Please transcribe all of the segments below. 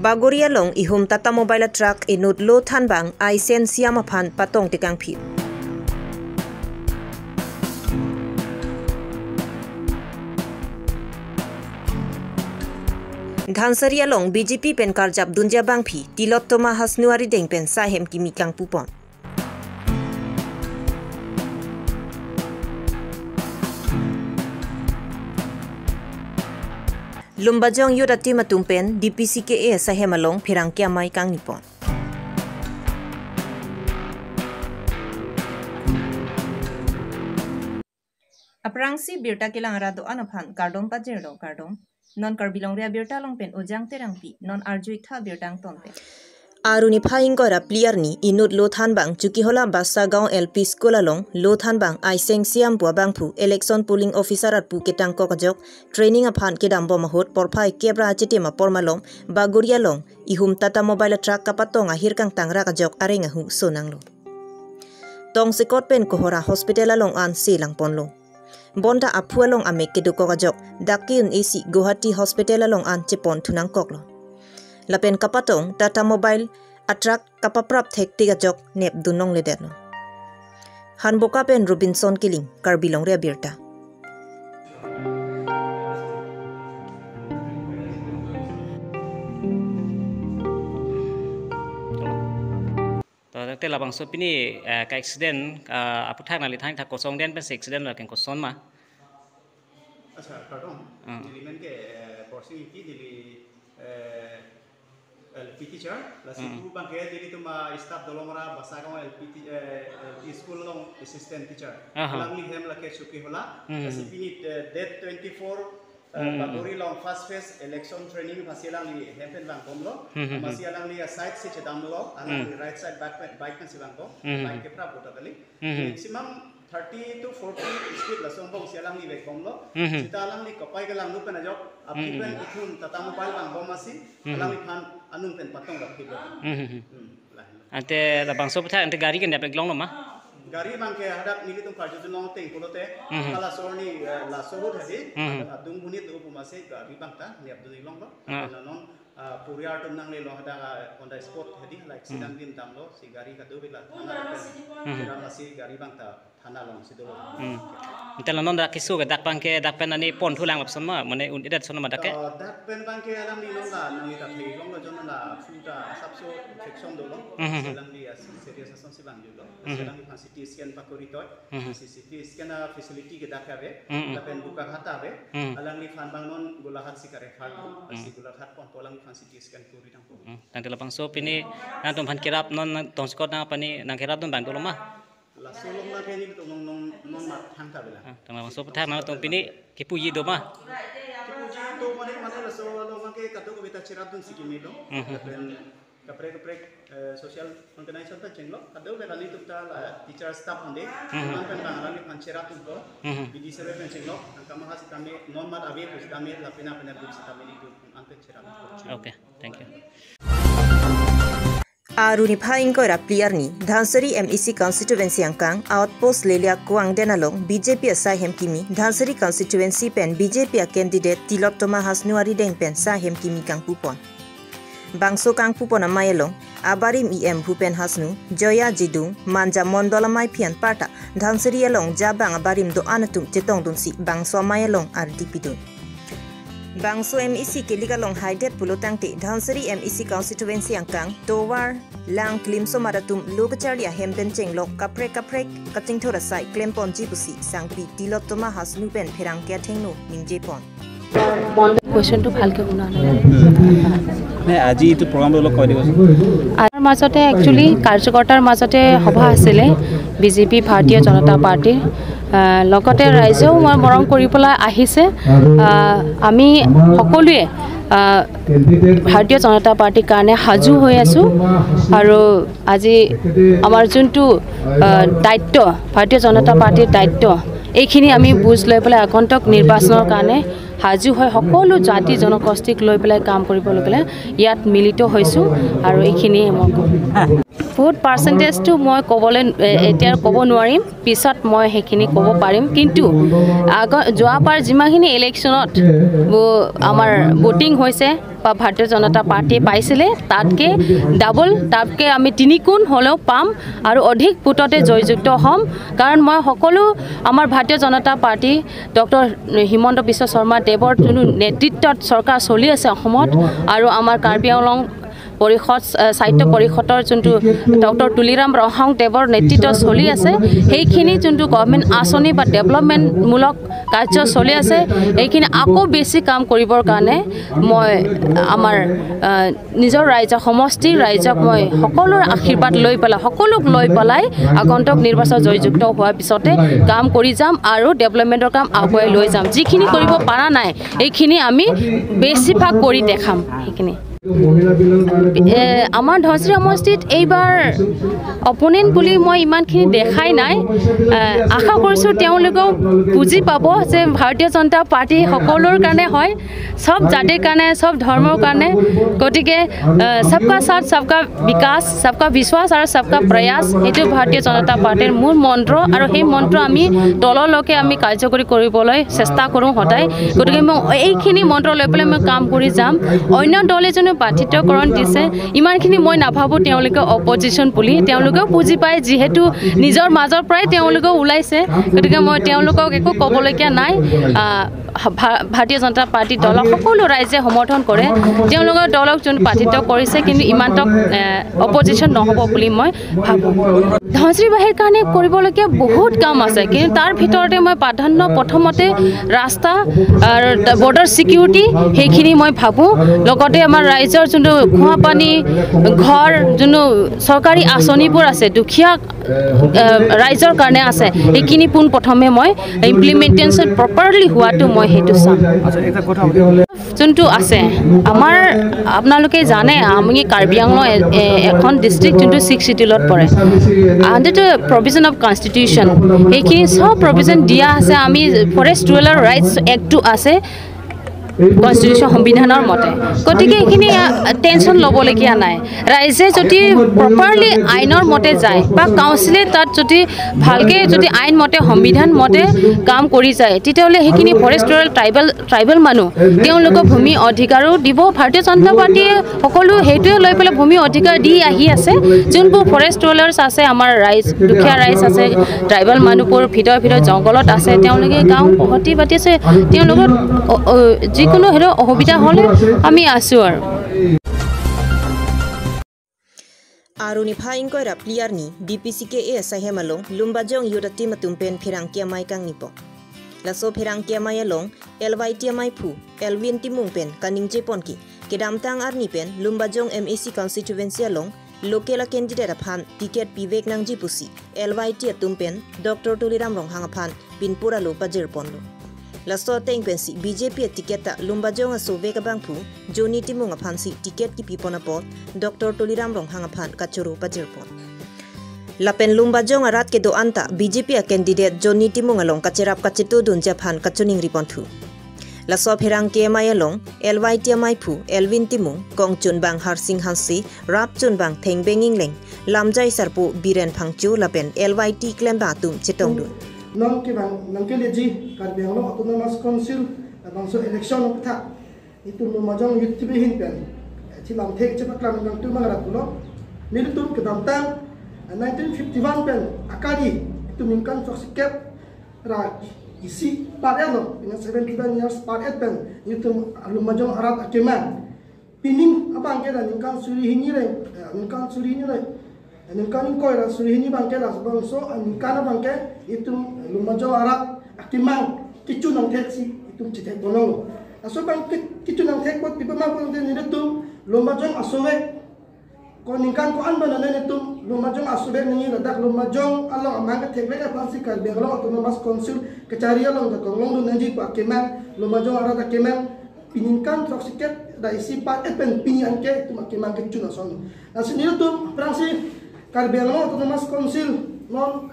Bagoria long ihum Tata Mobile truck inut lo thanbang aisen siama phan patong tikang phi. Dhansaria long BJP pen karjap dunja bang phi tilot toma hasnuari deng pen sahem kimi kang pupon. Lumbajong yodati matumpen DPCKA sahem along pirang kiamai kang nipon. Aprangsi birta kilang rado anaphan kardom pajero kardom non karbilong ria birta long pen ujang terangpi non arjui tha birtang tonpe. Aruni phaing gora player ni inut lo thanbang chuki hola basa gaon LP school along lo thanbang aiseng siam bua bangphu election polling officer at pu ketang kokajok training aphan kedam bo mahut porphai kebra chitima pormalong Bagoria long ihum Tata Mobile truck kapatong ahir kang tangra kajok arenga hu sonanglo tong sikot pen kohora hospital along an silang ponlo bonda aphualong ame keduko kajok dakin AC Guwahati hospital along an chepon thunang koklo lapen kapatong Tata Mobile atrak kapaprap thek tiga jok nep dunong lederno hanboka pen Robinson Kiling Karbilong ria birta te labang so pini ka accident apu thak na li thang thak kosong den pen accident la ken koson ma अच्छा pardon element ke porsi ki dili LP teacher la situ bang ke dili tuma staff dolomara basa ka LP school long assistant teacher lang li hem la ke chuki hola sipini date 24 Bagori long first phase election training masialang li hempen bang komlo masialang li side se chedamlo alang right side back bike kan silang ko bike ke pra bota kali maximum 30 to 40 speed la sombong sialang li bek komlo sitalang li kopai galang lu pen ajok api pen ikhun Tata Mobile bang bomasi alang li phan anun pen patong rak kibo ante labang so putha ante gari ken dap glong no ma gari bang ke hadap nili tum karjo long te kulote kala sorni la sohut hadi adung bunit upumase gari bang ta ni abdul long lo non puriar tum nang le lo hada on the spot hadi like sidang din tam lo si gari ka do bila thana la si gari bang ta thana long sido intela non da kisu ga dak bang ke dak pen ani pon thulang lapson ma mane un idat son ma dak ke dak pen bang ke alam ni long la ni ta thei long lo jon la futa sabso infection do lo selang ni serious ason si bang do selang ni CT scan pakori toy CT scan facility ke dak ave pen buka khata ave alang ni fan bang non gulahat si kare phal si gulahat pon polang fan CT scan kuri tang ko tang lapang so pini nan tum phan kirap non tong skot na pani nang kirap don bang tolong ma la solong na ke ni to non ma thang ta bela tang lapang so putha na tong pini kipu yi do ma kipu ji to mane la so lo ma ke kato ko beta chirap dun sikimi lo pen kapre social organization ta chenglo kado be kali tukta teacher staff onde man pen bang rani panchera tukko bidi sebe pen chenglo angkama has tame normal ave pus tame la pena pena bus tame ni ante chera okay thank you Aruni phaing kora player ni Dhansari MEC constituency angkang outpost lelia kuang denalong BJP sahem kimi Dhansari constituency pen BJP candidate Tilot Toma Hasnuari deng pen sahem kimi kang pupon Bangso kang pupon amayelong Abarim EM Bhupen Hasnu Joya Jidung Manja Mondolamai pian parta Dhansari along jabang abarim do anatum chetong dunsi bangso amayelong RDP dun Bangso MEC kelikalong haidet pulutang ti Dhansari MEC constituency angkang Towar lang klimso maratum lugacharlia hempen chenglok kaprek kating thora sai klempon jibusi sangpi Tilot Toma Hasnu pen pherang kya thengno ningjepon question to bhalke buna নাই আজি এইটো প্ৰগ্ৰাম অলপ কৈ দিবচোন আমাৰ মাজতে একচুয়ালি কাৰ্যকৰ্তাৰ মাজতে সভা আছিলে বিজেপি ভাৰতীয় জনতা পাৰ্টিৰ লগতে ৰাইজেও মৰম কৰি পেলাই আহিছে আমি সকলোৱে ভাৰতীয় জনতা পাৰ্টিৰ কাৰণে সাজু হৈ আছো আৰু আজি আমাৰ যোনটো দায়িত্ব ভাৰতীয় জনতা পাৰ্টিৰ দায়িত্ব এইখিনি আমি বুজ লৈ পেলাই আগন্তুক নিৰ্বাচনৰ কাৰণে সাজু হৈ সকলো জাতি জনগোষ্ঠীক লৈ পেলাই কাম কৰিবলৈ পেলাই ইয়াত মিলিত হৈছোঁ আৰু এইখিনিয়ে মই বহুত পাৰ্চেণ্টেজটো মই ক'বলৈ এতিয়া ক'ব নোৱাৰিম, পিছত মই সেইখিনি ক'ব পাৰিম। কিন্তু যোৱাবাৰ যিমানখিনি ইলেকশ্যনত আমাৰ ভোটিং হৈছে বা ভাৰতীয় জনতা পাৰ্টীয়ে পাইছিলে তাতকৈ ডাবল, তাতকৈ আমি 3 গুণ হ'লেও পাম আৰু অধিক ভোটতে জয়যুক্ত হ'ম। কাৰণ মই সকলো আমাৰ ভাৰতীয় জনতা পাৰ্টী ডক্টৰ হিমন্ত বিশ্ব শৰ্মা দেৱৰ যোনটো নেতৃত্বত চৰকাৰ চলি আছে অসমত আৰু আমাৰ কাৰ্বি আংলং পৰিষদ সাহিত্য পৰিষদৰ যোনটো ডক্টৰ তুলিৰাম ৰহাং দেৱৰ নেতৃত্বত চলি আছে সেইখিনি যোনটো গভৰ্ণমেণ্ট আঁচনি বা ডেভেলপমেণ্টমূলক কাৰ্য চলি আছে এইখিনি আকৌ বেছি কাম কৰিবৰ কাৰণে মই আমাৰ নিজৰ ৰাইজক সমষ্টিৰ ৰাইজক মই সকলোৰে আশীৰ্বাদ লৈ পেলাই সকলোক লৈ পেলাই আগন্তুক নিৰ্বাচন জয়যুক্ত হোৱাৰ পিছতে কাম কৰি যাম আৰু ডেভেলপমেণ্টৰ কাম আগুৱাই লৈ যাম। যিখিনি কৰিব পৰা নাই এইখিনি আমি বেছিভাগ কৰি দেখাম। সেইখিনি আমাৰ ধনশ্ৰী সমষ্টিত এইবাৰ অপোনেণ্ট বুলি মই ইমানখিনি দেখাই নাই। আশা কৰিছোঁ তেওঁলোকেও বুজি পাব যে ভাৰতীয় জনতা পাৰ্টি সকলোৰ কাৰণে হয়, চব জাতিৰ কাৰণে, চব ধৰ্মৰ কাৰণে। গতিকে সবকা সাথ সবকা বিকাশ, সবকা বিশ্বাস আৰু সবকা প্ৰয়াস এইটো ভাৰতীয় জনতা পাৰ্টিৰ মূল মন্ত্ৰ আৰু সেই মন্ত্ৰ আমি তললৈকে আমি কাৰ্যকৰী কৰিবলৈ চেষ্টা কৰোঁ সদায়। গতিকে মই এইখিনি মন্ত্ৰ লৈ পেলাই মই কাম কৰি যাম। অন্য দলে যোনে প্ৰাৰ্থিত্বকৰণ দিছে ইমানখিনি মই নাভাবোঁ তেওঁলোকে অপজিশ্যন বুলি, তেওঁলোকেও বুজি পায় যিহেতু নিজৰ মাজৰ পৰাই তেওঁলোকেও ওলাইছে। গতিকে মই তেওঁলোকক একো ক'বলগীয়া নাই। ভাৰতীয় জনতা পাৰ্টি দলক সকলো ৰাইজে সমৰ্থন কৰে, তেওঁলোকৰ দলক যোন প্ৰাৰ্থিত্ব কৰিছে, কিন্তু ইমানতক অপজিশ্যন নহ'ব বুলি মই ভাবোঁ। ধনশ্ৰী বাহিৰ কাৰণে কৰিবলগীয়া বহুত কাম আছে, কিন্তু তাৰ ভিতৰতে মই প্ৰাধান্য প্ৰথমতে ৰাস্তা আৰু বৰ্ডাৰ ছিকিউৰিটি সেইখিনি মই ভাবোঁ। লগতে আমাৰ ৰাইজৰ যোনটো খোৱা পানী, ঘৰ, যোনটো চৰকাৰী আঁচনিবোৰ আছে দুখীয়া ৰাইজৰ কাৰণে আছে সেইখিনি পোনপ্ৰথমে মই ইমপ্লিমেণ্টেশ্যন প্ৰপাৰলি হোৱাটো মই সেইটো চাম। যোনটো আছে আমাৰ আপোনালোকে জানে আমি কাৰ্বি আংলং এখন ডিষ্ট্ৰিক্ট যোনটো 6 চিডিউলত পৰে। Under the provision of constitution সেইখিনি চব প্ৰভিজন দিয়া আছে। আমি ফৰেষ্ট ৰুৰেল ৰাইটছ এক্টটো আছে কনষ্টিটিউশ্যন সংবিধানৰ মতে। গতিকে এইখিনি টেনশ্যন ল'বলগীয়া নাই। ৰাইজে যদি প্ৰপাৰলি আইনৰ মতে যায় বা কাউন্সিলে তাত যদি ভালকৈ যদি আইন মতে সংবিধান মতে কাম কৰি যায় তেতিয়াহ'লে সেইখিনি ফৰেষ্ট ৰুৰেল ট্ৰাইবেল মানুহ তেওঁলোকক ভূমি অধিকাৰো দিব। ভাৰতীয় জনতা পাৰ্টীয়ে সকলো সেইটোৱে লৈ পেলাই ভূমি অধিকাৰ দি আহি আছে। যোনবোৰ ফৰেষ্ট ৰুৰেলাৰ্ছ আছে আমাৰ ৰাইজ দুখীয়া ৰাইজ আছে, ট্ৰাইবেল মানুহবোৰ ভিতৰত জংঘলত আছে, তেওঁলোকে গাঁও পহতি পাতি আছে, তেওঁলোকৰ যিকোনো হেৰি অসুবিধা হ'লে আমি আছোঁ আৰু Aruni phaing ko ra player ni BPCK sahemalong lumbajong yudati matumpen phirang kiamai kang nipo laso phirang kiamai along LYT mai phu Elvin timung pen kaningje ponki kedamtang arni pen lumbajong MAC constituency along local candidate aphan ticket Vivek nangji pusi LYT atumpen Dr. Tuliram Ronghang aphan pinpura lo pajir ponlo laso teng pensi BJP ticket ta lumbajong asove kabang phu Joni timung aphan si ticket ki pipona pot Dr. Tuliram Ronghang aphan kachuru pajir pon lapen lumbajong arat ke do anta BJP candidate Joni timung along kacherap kachitu dun japhan kachuning ripon thu laso phirang ke mai along LYT mai phu Elvin timung kongchun bang harsing hansi rap chun bang thengbenging leng lamjai sarpu biren phangchu lapen LYT claim ba tum chitong dun non ke bang nang ke leji Karbi Anglong Autonomous Council bang so election tha itu lumajong yuttibe hin pen chilam thek chepak lam nang tu mangara tulo militum ke damtang 1951 pen akadi itu mingkan sosikep ra isi parelo in 71 years part pen itu lumajong arat akeman pining abang ke dan mingkan suri hini re mingkan suri ni re ningkan koi ra suri hini bang ke la bang so mingkan bang ke itu lumajong arat akimang kicu nang teksi itu citek bonong aso bang kicu nang tek bot pipa mapon den itu lumajong asove ko ningkan ko an bana nen itu lumajong asove ni ladak lumajong along amang ke tekle ka pansi Karbi Anglong Autonomous Council kecari along da konglong dun nanji pa akimang lumajong arat akimang piningkan toksiket da isi pa pen pinyan ke itu akimang kicu na son asin itu prangsi Karbi Anglong Autonomous Council non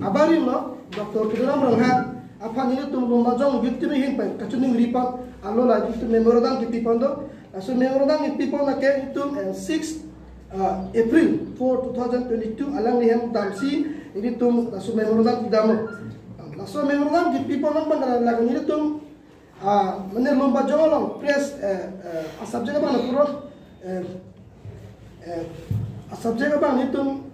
abari no Dr. Tuliram Ronghang apa ni tu lomba jong gitu ni himpen kacuning lipat alo la itu memorandum ki pipon do so memorandum ki pipon na ke itu 6 April 4 2022 alang ni hem damsi ini tu so memorandum ki damo so memorandum ki pipon na bangala la ni tu mane lomba jong long press subject apa na puro subject apa ni tu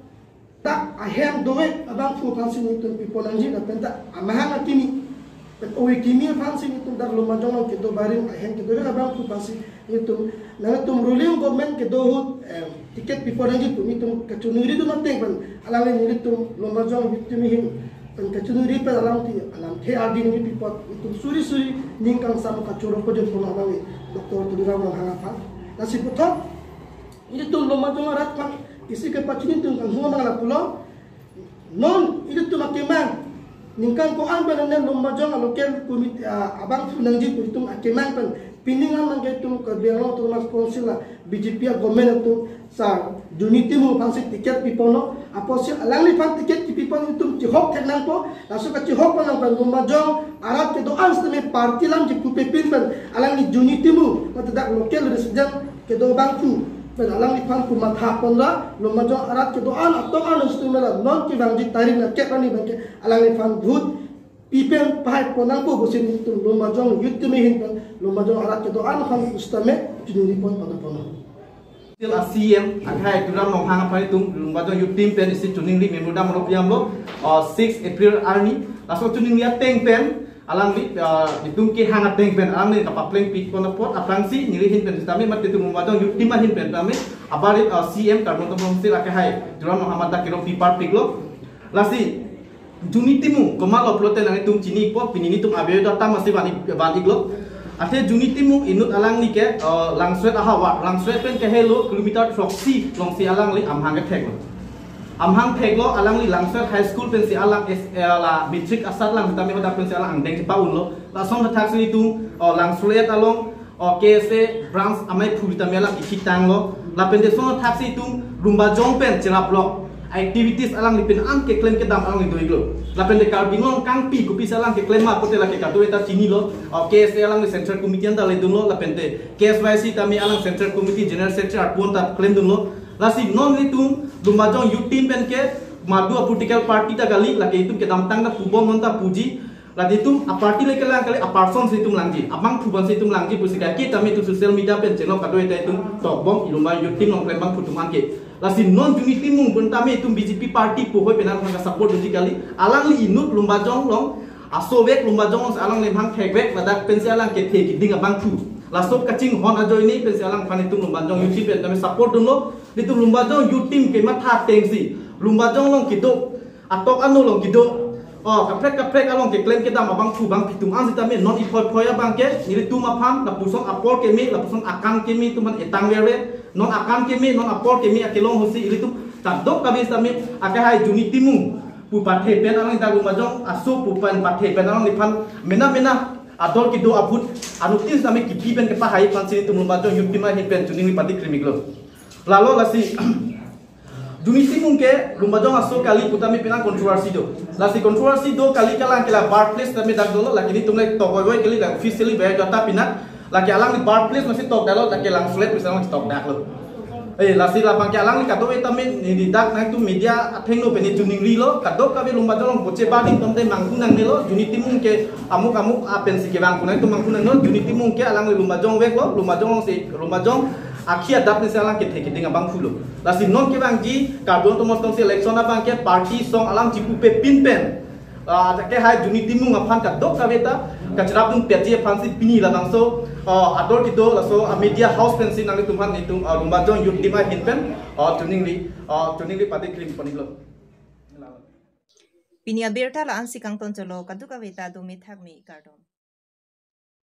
tak ahem doe abang fu fansi ni tu people anji na penta amahang kimi pet oe kimi fansi ni tu dar lomba jong ke do barin ahem ke do abang fu fansi ni tu na tu ruling government ke do hut tiket people anji tu ni tu kachunuri tu na teng pan alang ni tu lomba jong bitimi hin pen kachunuri pe alang ti alang the adi ni people tu suri ningkang sam kachuro ko je pun alang doktor tu dira mo hanga fa na si puto ini tu lomba jong rat pan isi ke pacini tu kan semua mangala pulau non itu tu makemang ningkan ko an banane lomba jong local komite abang funangji itu akemang pen piningan mangke tu ke biang tu mas konsil BJP government tu sa unity mo pansi tiket pipono aposi alang ni pan tiket ki pipon itu cihok tenang po lasu ka cihok panang pan lomba jong arab ke do ans teme parti lam ji pupepin pen alang ni unity mo matadak local residen ke do bangku alang ni pan kumat hapon la lomba jong arat ke doan atau an ustumela non ki bangji tarik na ke pani bangke alang ni pan bhut pipen pai ponang po bosin itu lomba jong yutte me hin pan lomba jong arat ke doan pan ustame juni pon pada pono til ACM akai duram nong hanga pai tum lomba jong yutim pen isi tuning li memudam ro piam lo 6 April arni laso tuning li teng pen alang li ditum ke hanga teng pen alang ni kapapleng pit kono pot aprangsi nili hin pen sistami mat tu mumadong yutim hin pen tami abarit CM karbon to sil akai hai duram Muhammad dakiro pi part piglo lasi juni timu komal upload nang tum chini po pinini tum abe data masih bani glo ate juni timu inut alang ni ke langswet ahawa langswet pen ke helo kilometer proxy longsi alang li amhang ke thek amhang theglo alang li langswet high school pen si alang la matric asat lang tami hoda pen si alang angdeng ci paun lo la som thak sini tum langswet along KSA branch amai phuli tami alang ikitang lo la pen de som thak si tum rumba jong pen cira block activities alang li pen ang ke claim ke dam alang li doiglo la pen de karbinong kang pi ku pi alang ke claim ma pote la ke kartu eta chini lo KSA alang li central committee anda le dun lo la pen de KSYC tami alang central committee general secretary arpon ta claim dun lo lasi non li tum lomba jong yutim pen ke madu political party ta gali lagi itu ke damtang na pubom nonta puji lagi itu a party le kala kali a person se tum langji abang puban se tum langji pusika ki tami tu social media pen channel kado eta itu tok bom lomba yutim long klembang putuman ke lasi non unity mung pun tami itu BJP party pohoi penar nga support uji kali alang li inut lomba jong long asowek lomba jong alang le bang thegwek ladak pen se alang ke the ki ding abang tu lasop kacing hon ajoy ni pen se alang phanitung lomba jong yutim pen tami support dun lo itu lomba jong yutim ke matha tengsi lomba jong long kido atok anu long kido kaprek along ke claim ke dam abang fu bang pitum an sitame non ipoi poya bang ke nili tu mapam la pusong apor ke mi la pusong akan ke mi tuman etang were non akan ke mi non apor ke mi akelong hosi ili tu tadok kabis tame akahai juni timu pu pathe pen alang ta lomba jong asu pu pen pathe pen alang lipan mena adol kido abut anutin tame kipi pen ke pahai pan sini tu lomba jong yutima hi pen juni pati krimiglo lalu lasi Jumisi mungke lomba jong aso kali putami pinang kontroversi do. Lasi kontroversi do kali kalang kala birthplace tami dak dolo laki ni tumle tokoi woi kali dak officially bayar data pinak laki alang ni birthplace masih tok dalo laki lang flat misalnya stok dak lo. Lasi lapang ke alang ni kato tamin ni dak nang tu media atheng no peni tuning ri lo kato kabe lomba jong boche bading tomte mangkunang ne lo juniti mungke amuk apen si ke bangkunang tu mangkunang no juniti mungke alang ni lomba jong wek lo lomba jong si lomba jong akhir dap ni salang ke theke dengan bang fulo lasi non ke bang ji karbon to mostong selection abang ke party song alang jipu pe pin pen ke hai juni timu ngaphan ka dok ka beta ka cerap tum peji fansi pini la bangso ador kito laso media house pen sin nang tumhan ni tum lomba jong yut dima hin pen tuning li pati krim panilo pinia berta la ansi kang ton cholo kaduka beta do me thak mi kardom